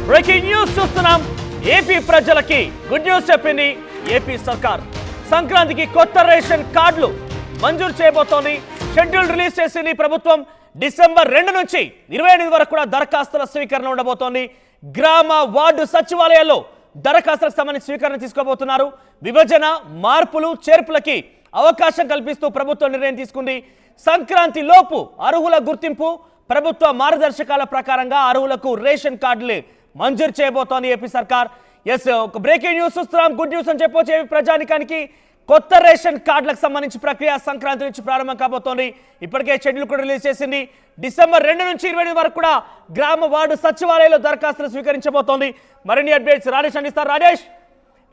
Breaking news చూస్తున్నాం. AP ప్రజలకి good news చెప్పింది ఏపీ సర్కార్. సంక్రాంతికి కొత్త రేషన్ కార్డులు మంజూరు చేయబోతోంది. షెడ్యూల్ రిలీజ్ చేసింది ప్రభుత్వం. డిసెంబర్ 2 నుంచి 28 వరకు కూడా దరఖాస్తుల స్వీకరణ ఉండబోతోంది. గ్రామ వార్డు సచివాలయాల్లో దరఖాస్తులకు సంబంధించి స్వీకరణ తీసుకోబోతున్నారు. విభజన మార్పులు చేర్పులకి అవకాశం కల్పిస్తూ ప్రభుత్వం నిర్ణయం తీసుకుంది. సంక్రాంతి లోపు అర్హుల గుర్తింపు ప్రభుత్వ మార్గదర్శకాల ప్రకారంగా అర్హులకు రేషన్ కార్డులు మంజూరు చేయబోతోంది ఏపీ సర్కార్. ఒక బ్రేకింగ్ న్యూస్ చూస్తున్నాం. గుడ్ న్యూస్ అని చెప్పొచ్చు. ఏపీ ప్రజానికానికి కొత్త రేషన్ కార్డులకు సంబంధించి ప్రక్రియ సంక్రాంతి నుంచి ప్రారంభం కాబోతోంది. ఇప్పటికే షెడ్యూల్ కూడా రిలీజ్ చేసింది. డిసెంబర్ 2 నుంచి 28 వరకు కూడా గ్రామ వార్డు సచివాలయాల్లో దరఖాస్తులు స్వీకరించబోతోంది. మరిన్ని అప్డేట్స్ రాజేష్ అందిస్తారు. రాజేష్,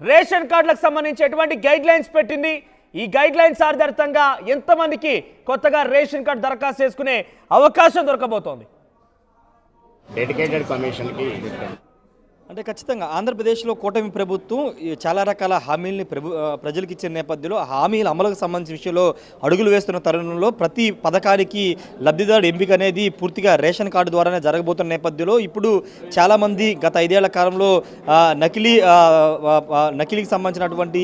రేషన్ కార్డులకు సంబంధించి ఎటువంటి గైడ్ లైన్స్ పెట్టింది? ఈ గైడ్ లైన్స్ ఆధారితంగా ఎంతమందికి కొత్తగా రేషన్ కార్డు దరఖాస్తు చేసుకునే అవకాశం దొరకబోతోంది? డెడికేటెడ్ కమిషన్కి అంటే ఖచ్చితంగా ఆంధ్రప్రదేశ్లో కూటమి ప్రభుత్వం చాలా రకాల హామీల్ని ప్రజలకు ఇచ్చిన నేపథ్యంలో హామీల అమలుకు సంబంధించిన విషయంలో అడుగులు వేస్తున్న తరుణంలో ప్రతి పథకానికి లబ్ధిదారుడు ఎంపిక అనేది పూర్తిగా రేషన్ కార్డు ద్వారానే జరగబోతున్న నేపథ్యంలో ఇప్పుడు చాలామంది గత 5 ఏళ్ల కాలంలో నకిలీకి సంబంధించినటువంటి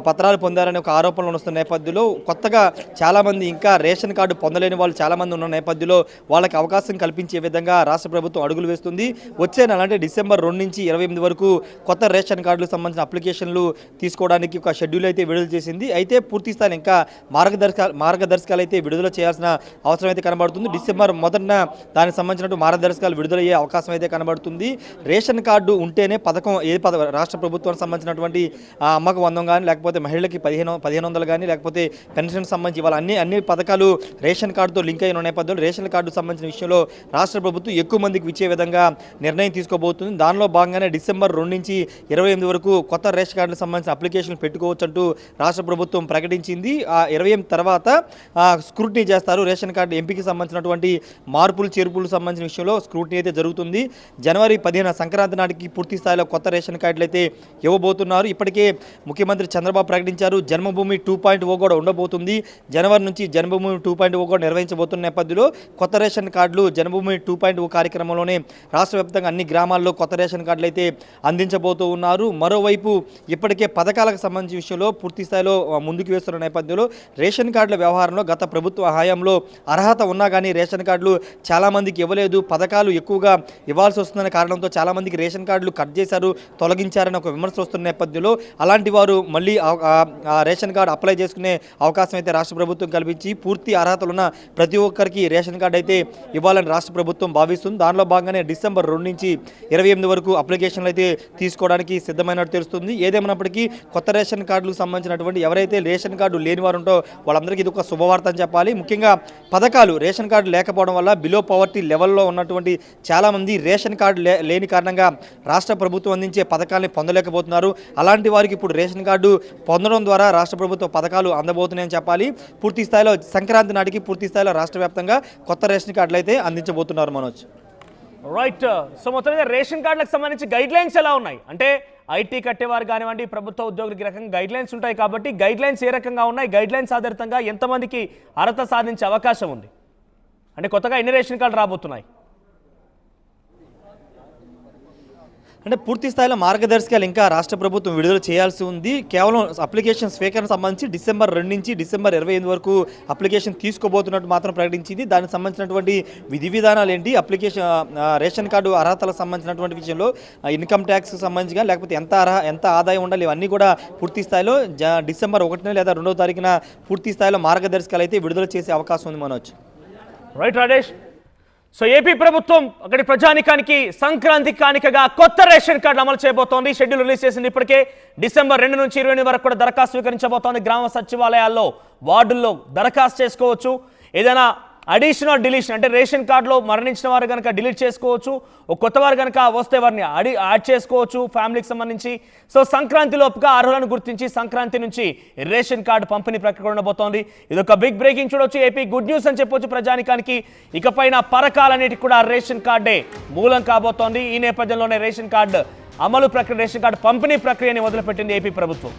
పత్రాలు పొందారనే ఒక ఆరోపణలు వస్తున్న నేపథ్యంలో కొత్తగా చాలామంది ఇంకా రేషన్ కార్డు పొందలేని వాళ్ళు చాలామంది ఉన్న నేపథ్యంలో వాళ్ళకి అవకాశం కల్పించే విధంగా రాష్ట్ర ప్రభుత్వం అడుగులు వేస్తుంది. వచ్చే నెల అంటే డిసెంబర్ 2 నుంచి 28 వరకు కొత్త రేషన్ కార్డులకు సంబంధించిన అప్లికేషన్లు తీసుకోవడానికి ఒక షెడ్యూల్ అయితే విడుదల చేసింది. అయితే పూర్తి స్థాయి ఇంకా మార్గదర్శకాలు అయితే విడుదల చేయాల్సిన అవసరం అయితే కనబడుతుంది. డిసెంబర్ 1న దానికి సంబంధించిన మార్గదర్శకాలు విడుదలయ్యే అవకాశం అయితే కనబడుతుంది. రేషన్ కార్డు ఉంటేనే పథకం రాష్ట్ర ప్రభుత్వానికి సంబంధించినటువంటి అమ్మకు 100 కానీ లేకపోతే మహిళలకి 1500 కానీ లేకపోతే పెన్షన్ సంబంధించి వాళ్ళ అన్ని పథకాలు రేషన్ కార్డుతో లింక్ అయిన నేపథ్యంలో రేషన్ కార్డు సంబంధించిన విషయంలో రాష్ట్ర ప్రభుత్వం ఎక్కువ మందికి ఇచ్చే విధంగా నిర్ణయం తీసుకోబోతుంది. దానిలో భాగంగానే డిసెంబర్ 2 నుంచి 28 వరకు కొత్త రేషన్ కార్డులకు సంబంధించిన అప్లికేషన్లు పెట్టుకోవచ్చు అంటూ రాష్ట్ర ప్రభుత్వం ప్రకటించింది. ఆ 28 తర్వాత స్క్రూటినీ చేస్తారు. రేషన్ కార్డు ఎంపికకి సంబంధించినటువంటి మార్పులు చేర్పులకు సంబంధించిన విషయంలో స్క్రూటినీ అయితే జరుగుతుంది. జనవరి 15 సంక్రాంతి నాటికి పూర్తి స్థాయిలో కొత్త రేషన్ కార్డులు అయితే ఇవ్వబోతున్నారు. ఇప్పటికే ముఖ్యమంత్రి చంద్రబాబు ప్రకటించారు. జన్మభూమి 2.0 కూడా ఉండబోతుంది. జనవరి నుంచి జన్మభూమి 2.0 కూడా నిర్వహించబోతున్న నేపథ్యంలో కొత్త రేషన్ కార్డులు జన్మభూమి 2.0 కార్యక్రమంలోనే రాష్ట్ర వ్యాప్తంగా అన్ని గ్రామాల్లో కొత్త రేషన్ కార్డులు అయితే అందించబోతూ ఉన్నారు. మరోవైపు ఇప్పటికే పథకాలకు సంబంధించిన విషయంలో పూర్తి స్థాయిలో ముందుకు వేస్తున్న నేపథ్యంలో రేషన్ కార్డుల వ్యవహారంలో గత ప్రభుత్వ హయాంలో అర్హత ఉన్నా కానీ రేషన్ కార్డులు చాలామందికి ఇవ్వలేదు. పథకాలు ఎక్కువగా ఇవ్వాల్సి వస్తుందనే కారణంతో చాలామందికి రేషన్ కార్డులు కట్ చేశారు, తొలగించారని ఒక విమర్శ వస్తున్న నేపథ్యంలో అలాంటి వారు మళ్ళీ రేషన్ కార్డు అప్లై చేసుకునే అవకాశం అయితే రాష్ట్ర ప్రభుత్వం కల్పించి పూర్తి అర్హతలు ఉన్న ప్రతి ఒక్కరికి రేషన్ కార్డు అయితే ఇవ్వాలని రాష్ట్ర ప్రభుత్వం భావిస్తుంది. దానిలో భాగంగానే డిసెంబర్ 2 నుంచి 28 వరకు అప్లికేషన్లు అయితే తీసుకోవడానికి సిద్ధమైనట్టు తెలుస్తుంది. ఏదేమైనప్పటికీ కొత్త రేషన్ కార్డులకు సంబంధించినటువంటి ఎవరైతే రేషన్ కార్డు లేని వారు ఉంటో వాళ్ళందరికీ ఇది ఒక శుభవార్త అని చెప్పాలి. ముఖ్యంగా పథకాలు రేషన్ కార్డు లేకపోవడం వల్ల బిలో పవర్టీ లెవెల్లో ఉన్నటువంటి చాలామంది రేషన్ కార్డు లేని కారణంగా రాష్ట్ర ప్రభుత్వం అందించే పథకాలని పొందలేకపోతున్నారు. అలాంటి వారికి ఇప్పుడు రేషన్ కార్డు పొందడం ద్వారా రాష్ట్ర ప్రభుత్వ పథకాలు అందబోతున్నాయని చెప్పాలి. పూర్తి స్థాయిలో సంక్రాంతి నాటికి పూర్తి స్థాయిలో రాష్ట్ర వ్యాప్తంగా కొత్త రేషన్ కార్డులు అయితే అందించబోతున్నారు. మనోజ్, రైట్. సో మొత్తం మీద రేషన్ కార్డులకు సంబంధించి గైడ్ లైన్స్ ఎలా ఉన్నాయి అంటే ఐటీ కట్టేవారు కానివ్వండి, ప్రభుత్వ ఉద్యోగులకి రకంగా గైడ్ లైన్స్ ఉంటాయి కాబట్టి గైడ్ లైన్స్ ఏ రకంగా ఉన్నాయి, గైడ్ లైన్స్ ఆధారితంగా ఎంతమందికి అర్హత సాధించే అవకాశం ఉంది అంటే కొత్తగా ఎన్ని రేషన్ కార్డు రాబోతున్నాయి? అంటే పూర్తి స్థాయిలో మార్గదర్శకాలు ఇంకా రాష్ట్ర ప్రభుత్వం విడుదల చేయాల్సి ఉంది. కేవలం అప్లికేషన్ స్వీకరణ సంబంధించి డిసెంబర్ 2 నుంచి డిసెంబర్ 28 వరకు అప్లికేషన్ తీసుకోబోతున్నట్టు మాత్రం ప్రకటించింది. దానికి సంబంధించినటువంటి విధి విధానాలు ఏంటి, రేషన్ కార్డు అర్హతలకు సంబంధించినటువంటి విషయంలో ఇన్కమ్ ట్యాక్స్కి సంబంధించి కానీ లేకపోతే ఎంత ఆదాయం ఉండాలి ఇవన్నీ కూడా పూర్తి స్థాయిలో డిసెంబర్ 1 లేదా 2వ తారీఖున పూర్తి స్థాయిలో మార్గదర్శకాలు అయితే విడుదల చేసే అవకాశం ఉంది. Manoj, right. Rajesh, so AP ప్రభుత్వం అక్కడి ప్రజానికానికి సంక్రాంతి కానికగా కొత్త రేషన్ కార్డులు అమలు చేయబోతోంది. షెడ్యూల్ రిలీజ్ చేసింది. ఇప్పటికే డిసెంబర్ 2 నుంచి 28 వరకు కూడా దరఖాస్తు స్వీకరించబోతోంది. గ్రామ సచివాలయాల్లో వార్డుల్లో దరఖాస్తు చేసుకోవచ్చు. ఏదైనా అడిషనల్ డిలీషన్ అంటే రేషన్ కార్డులో మరణించిన వారు కనుక డిలీట్ చేసుకోవచ్చు. కొత్త వారు కనుక వస్తే వారిని యాడ్ చేసుకోవచ్చు ఫ్యామిలీకి సంబంధించి. సో సంక్రాంతి లోపుగా అర్హులను గుర్తించి సంక్రాంతి నుంచి రేషన్ కార్డు పంపిణీ ప్రక్రియ ఉండబోతోంది. ఇది ఒక బిగ్ బ్రేకింగ్ చూడొచ్చు. ఏపీ గుడ్ న్యూస్ అని చెప్పొచ్చు ప్రజానికానికి. ఇకపైన పరకాలన్నిటికి కూడా రేషన్ కార్డే మూలం కాబోతోంది. ఈ నేపథ్యంలోనే రేషన్ కార్డు అమలు ప్రక్రియ, రేషన్ కార్డు పంపిణీ ప్రక్రియని మొదలుపెట్టింది ఏపీ ప్రభుత్వం.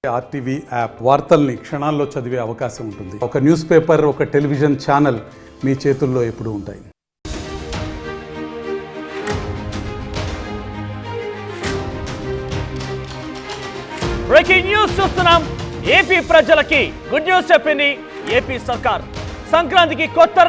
ఆర్టీవీ యాప్ వార్తల్ని క్షణాల్లో చదివే అవకాశం ఉంటుంది. ఒక న్యూస్ పేపర్, ఒక టెలివిజన్ ఛానల్ మీ చేతుల్లో ఎప్పుడూ ఉంటాయి. బ్రేకింగ్ న్యూస్ చూస్తున్నాం. ఏపీ ప్రజలకి గుడ్ న్యూస్ చెప్పింది ఏపీ సర్కార్. సంక్రాంతికి కొత్త